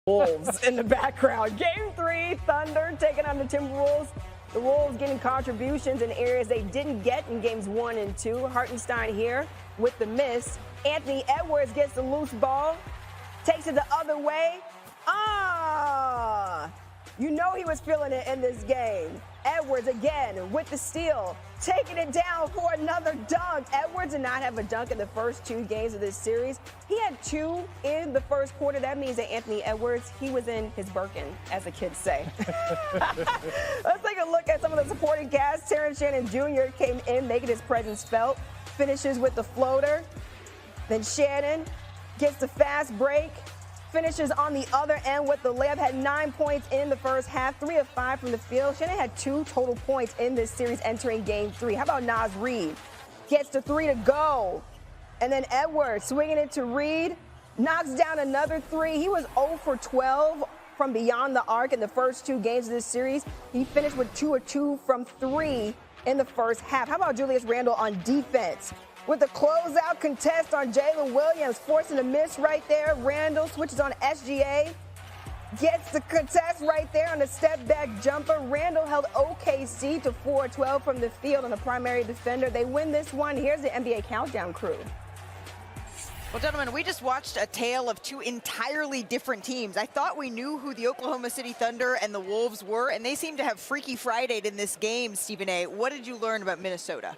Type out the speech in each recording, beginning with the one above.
Wolves in the background. Game 3, Thunder taking on the Timberwolves. The Wolves getting contributions in areas they didn't get in games 1 and 2. Hartenstein here with the miss. Anthony Edwards gets the loose ball, takes it the other way. You know he was feeling it in this game. Edwards again with the steal, taking it down for another dunk. Edwards did not have a dunk in the first 2 games of this series. He had 2 in the first quarter. That means that Anthony Edwards, he was in his Birkin, as the kids say. Let's take a look at some of the supporting cast. Terrence Shannon Jr. came in, making his presence felt. Finishes with the floater. Then Shannon gets the fast break. Finishes on the other end with the layup. Had 9 points in the first half, 3 of 5 from the field. Shannon had 2 total points in this series entering game 3. How about Naz Reid? Gets the 3 to go. And then Edwards swinging it to Reid. Knocks down another 3. He was 0 for 12 from beyond the arc in the first 2 games of this series. He finished with 2 of 2 from 3 in the first half. How about Julius Randle on defense? With the closeout contest on Jalen Williams, forcing a miss right there. Randle switches on SGA, gets the contest right there on the step-back jumper. Randle held OKC to 4-12 from the field on the primary defender. They win this one. Here's the NBA Countdown crew. Well, gentlemen, we just watched a tale of 2 entirely different teams. I thought we knew who the Oklahoma City Thunder and the Wolves were, and they seem to have Freaky Friday'd in this game, Stephen A. What did you learn about Minnesota?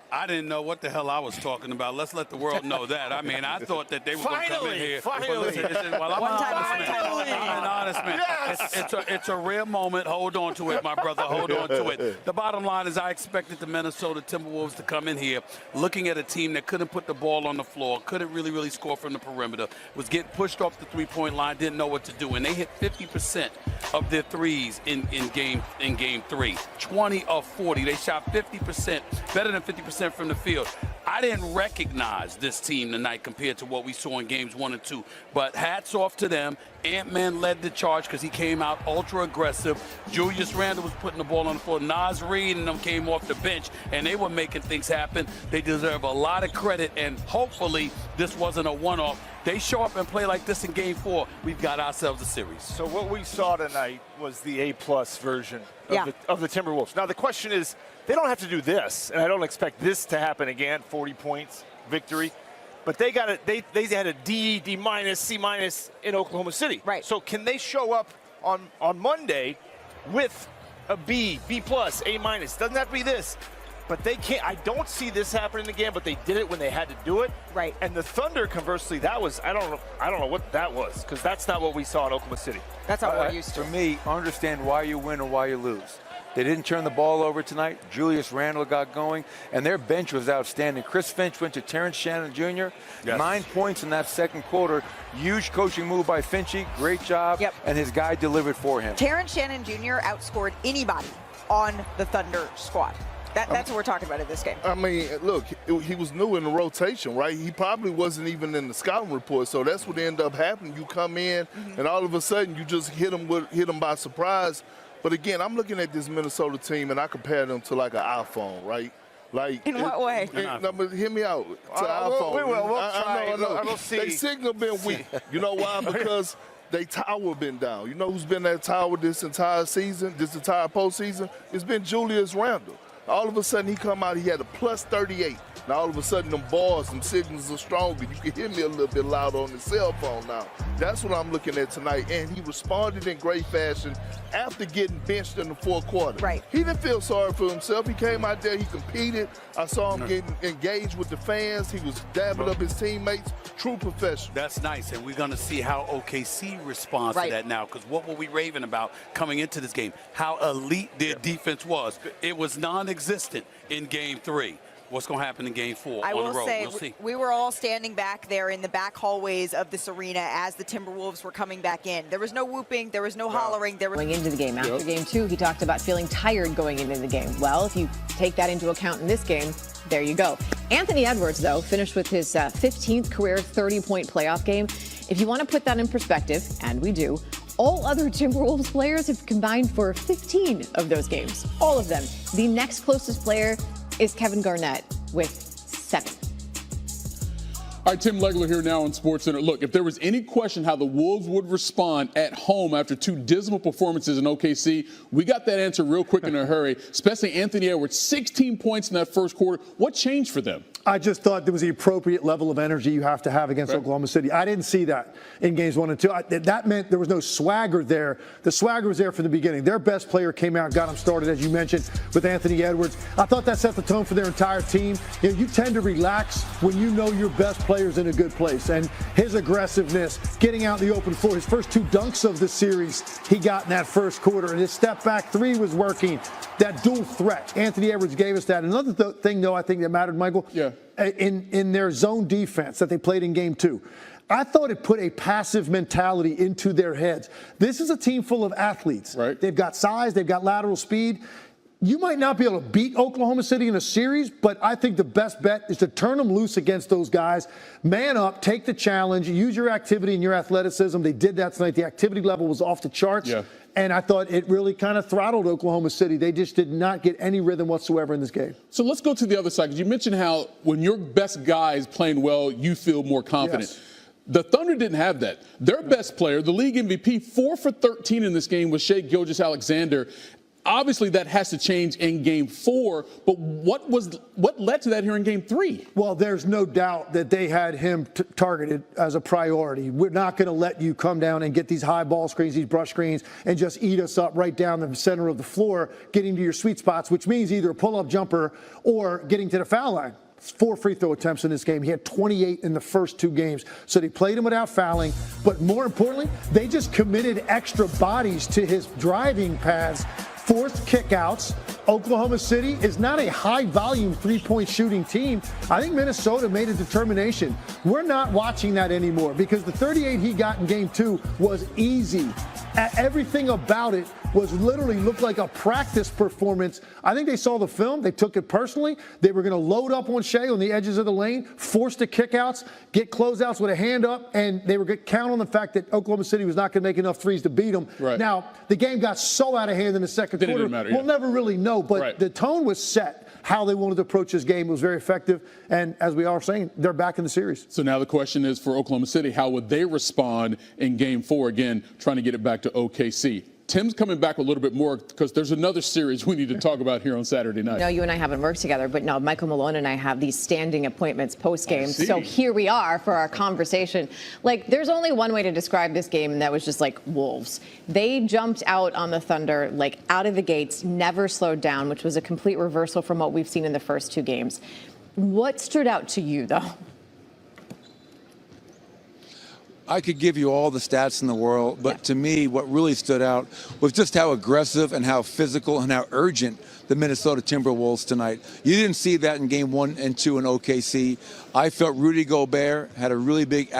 I didn't know what the hell I was talking about. Let's let the world know that. I mean, I thought that they were going to come in here. Finally. I'm an honest man. Yes. It's a rare moment. Hold on to it, my brother. Hold on to it. The bottom line is I expected the Minnesota Timberwolves to come in here looking at a team that couldn't put the ball on the floor, couldn't really score from the perimeter, was getting pushed off the three-point line, didn't know what to do. And they hit 50% of their threes in game 3. 20 of 40. They shot 50%, better than 50% from the field. I didn't recognize this team tonight compared to what we saw in games 1 and 2. But hats off to them. Ant-Man led the charge because he came out ultra aggressive. Julius Randle was putting the ball on the floor. Naz Reid and them came off the bench, and they were making things happen. They deserve a lot of credit, and hopefully this wasn't a one-off. They show up and play like this in game 4, we've got ourselves a series. So what we saw tonight was the A-plus version of the Timberwolves. Now the question is, they don't have to do this, and I don't expect this to happen again, 40 points, victory. But they got they had a D, D-, C- in Oklahoma City. Right. So can they show up on Monday with a B, B+, A-? Doesn't have to be this. But they can't. I don't see this happening again, but they did it when they had to do it. Right. And the Thunder, conversely, that was, I don't know what that was, because that's not what we saw in Oklahoma City. That's not what we're used to. For me, understand why you win or why you lose. They didn't turn the ball over tonight. Julius Randle got going, and their bench was outstanding. Chris Finch went to Terrence Shannon Jr. Yes. 9 points in that second quarter. Huge coaching move by Finchy. Great job. Yep. And his guy delivered for him. Terrence Shannon Jr. outscored anybody on the Thunder squad. That's what we're talking about in this game. I mean, look, he was new in the rotation, right? He probably wasn't even in the scouting report, so that's what ended up happening. You come in, and all of a sudden you just hit them by surprise. But again, I'm looking at this Minnesota team, and I compare them to like an iPhone, right? Like in what way? Hear me out. To iPhone. We'll try. I know. I don't see. They signal been weak. You know why? Because they tower been down. You know who's been that tower this entire season, this entire postseason? It's been Julius Randle. All of a sudden, he come out, he had a plus 38. Now, all of a sudden, them bars, them signals are stronger. You can hear me a little bit louder on the cell phone now. That's what I'm looking at tonight. And he responded in great fashion after getting benched in the fourth quarter. Right. He didn't feel sorry for himself. He came out there, he competed. I saw him getting engaged with the fans. He was dabbing up his teammates. True professional. That's nice, and we're going to see how OKC responds to that now, because what were we raving about coming into this game? How elite their defense was. It was non-existent in game 3. What's going to happen in game 4 I on will the road? say, We'll see. we were all standing back there in the back hallways of this arena as the Timberwolves were coming back in. There was no whooping. There was no hollering. There was Going into the game. After game 2, he talked about feeling tired going into the game. Well, if you take that into account in this game, there you go. Anthony Edwards, though, finished with his 15th career 30-point playoff game. If you want to put that in perspective, and we do, all other Timberwolves players have combined for 15 of those games. All of them. The next closest player is Kevin Garnett with 7. All right, Tim Legler here now on SportsCenter. Look, if there was any question how the Wolves would respond at home after 2 dismal performances in OKC, we got that answer real quick in a hurry, especially Anthony Edwards, 16 points in that first quarter. What changed for them? I just thought there was the appropriate level of energy you have to have against Oklahoma City. I didn't see that in games 1 and 2. That meant there was no swagger there. The swagger was there from the beginning. Their best player came out and got them started, as you mentioned, with Anthony Edwards. I thought that set the tone for their entire team. You know, you tend to relax when you know your best player's in a good place. And his aggressiveness, getting out in the open floor, his first 2 dunks of the series he got in that first quarter, and his step-back 3 was working. That dual threat. Anthony Edwards gave us that. Another thing, though, I think that mattered, Michael, in their zone defense that they played in game 2. I thought it put a passive mentality into their heads. This is a team full of athletes. Right. They've got size, they've got lateral speed. You might not be able to beat Oklahoma City in a series, but I think the best bet is to turn them loose against those guys. Man up, take the challenge, use your activity and your athleticism. They did that tonight. The activity level was off the charts. And I thought it really kind of throttled Oklahoma City. They just did not get any rhythm whatsoever in this game. So let's go to the other side, because you mentioned how when your best guy is playing well, you feel more confident. Yes. The Thunder didn't have that. Their best player, the league MVP, 4 for 13 in this game was Shai Gilgeous-Alexander. Obviously, that has to change in Game 4, but what led to that here in Game 3? Well, there's no doubt that they had him targeted as a priority. We're not going to let you come down and get these high ball screens, these brush screens, and just eat us up right down the center of the floor, getting to your sweet spots, which means either a pull-up jumper or getting to the foul line. 4 free throw attempts in this game. He had 28 in the first 2 games. So they played him without fouling. But more importantly, they just committed extra bodies to his driving paths, forced kickouts. Oklahoma City is not a high-volume three-point shooting team. I think Minnesota made a determination. We're not watching that anymore because the 38 he got in Game 2 was easy. Everything about it was literally looked like a practice performance. I think they saw the film. They took it personally. They were going to load up on Shai on the edges of the lane, force the kickouts, get closeouts with a hand up, and they were going to count on the fact that Oklahoma City was not going to make enough threes to beat them. Now, the game got so out of hand in the second quarter. Didn't matter, we'll never really know, but the tone was set. How they wanted to approach this game was very effective. And as we are saying, they're back in the series. So now the question is for Oklahoma City, how would they respond in Game 4? Again, trying to get it back to OKC. Tim's coming back a little bit more because there's another series we need to talk about here on Saturday night. No, you and I haven't worked together, but no, Michael Malone and I have these standing appointments post-game. So here we are for our conversation. Like, there's only one way to describe this game, and that was just like wolves. They jumped out on the Thunder, like out of the gates, never slowed down, which was a complete reversal from what we've seen in the first 2 games. What stood out to you, though? I could give you all the stats in the world, but to me, what really stood out was just how aggressive and how physical and how urgent the Minnesota Timberwolves tonight. You didn't see that in Game 1 and 2 in OKC. I felt Rudy Gobert had a really big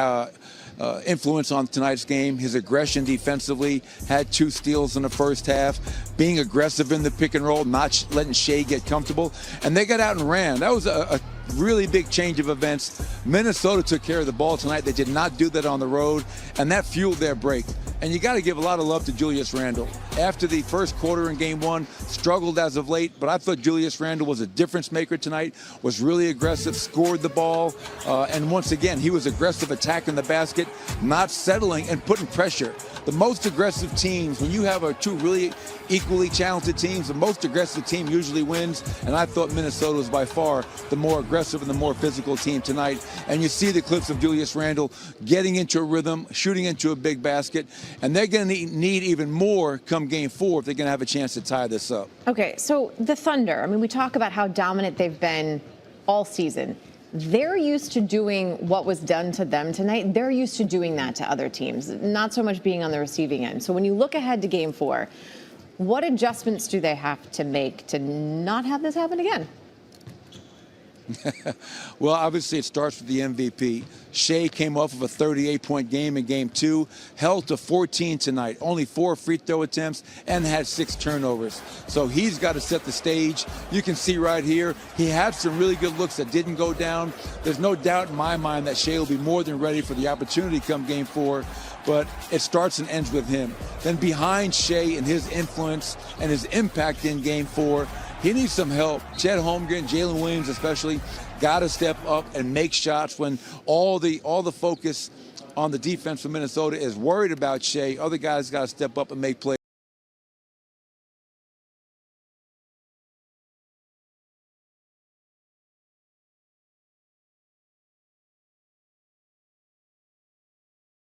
influence on tonight's game. His aggression defensively, had 2 steals in the first half, being aggressive in the pick and roll, not letting Shai get comfortable. And they got out and ran. That was a really big change of events. Minnesota took care of the ball tonight. They did not do that on the road, and that fueled their break. And you got to give a lot of love to Julius Randle. After the first quarter in Game 1, struggled as of late, but I thought Julius Randle was a difference maker tonight, was really aggressive, scored the ball, and once again, he was aggressive attacking the basket, not settling and putting pressure. The most aggressive teams, when you have 2 really equally talented teams, the most aggressive team usually wins, and I thought Minnesota was by far the more aggressive and the more physical team tonight. And you see the clips of Julius Randle getting into a rhythm, shooting into a big basket, and they're going to need even more come Game 4 if they're going to have a chance to tie this up. Okay, so the Thunder, I mean, we talk about how dominant they've been all season. They're used to doing what was done to them tonight. They're used to doing that to other teams, not so much being on the receiving end. So when you look ahead to Game 4, what adjustments do they have to make to not have this happen again? Well, obviously it starts with the MVP. Shai came off of a 38-point game in Game 2, held to 14 tonight, only 4 free throw attempts, and had 6 turnovers. So he's got to set the stage. You can see right here, he had some really good looks that didn't go down. There's no doubt in my mind that Shai will be more than ready for the opportunity come Game 4. But it starts and ends with him. Then behind Shai and his influence and his impact in Game 4, He needs some help. Chet Holmgren, Jalen Williams especially, got to step up and make shots when all the focus on the defense for Minnesota is worried about Shea. Other guys got to step up and make plays.